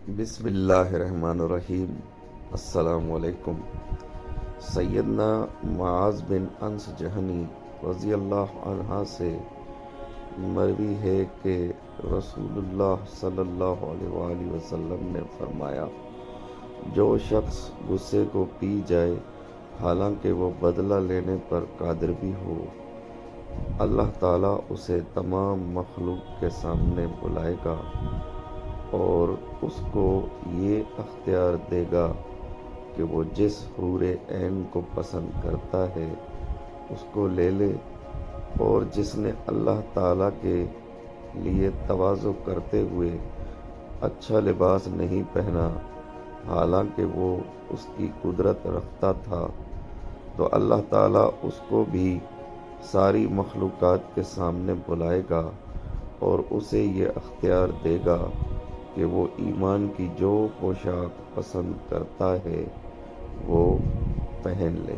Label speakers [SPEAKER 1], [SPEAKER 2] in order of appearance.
[SPEAKER 1] بسم اللہ الرحمن الرحیم۔ السلام علیکم۔ سیدنا معاذ بن انس جہنی رضی اللہ عنہ سے مروی ہے کہ رسول اللہ صلی اللہ علیہ وآلہ وسلم نے فرمایا، جو شخص غصے کو پی جائے حالانکہ وہ بدلہ لینے پر قادر بھی ہو، اللہ تعالیٰ اسے تمام مخلوق کے سامنے بلائے گا اور اس کو یہ اختیار دے گا کہ وہ جس حور عین کو پسند کرتا ہے اس کو لے لے، اور جس نے اللہ تعالیٰ کے لیے تواضع کرتے ہوئے اچھا لباس نہیں پہنا حالانکہ وہ اس کی قدرت رکھتا تھا، تو اللہ تعالیٰ اس کو بھی ساری مخلوقات کے سامنے بلائے گا اور اسے یہ اختیار دے گا کہ وہ ایمان کی جو پوشاک پسند کرتا ہے وہ پہن لے۔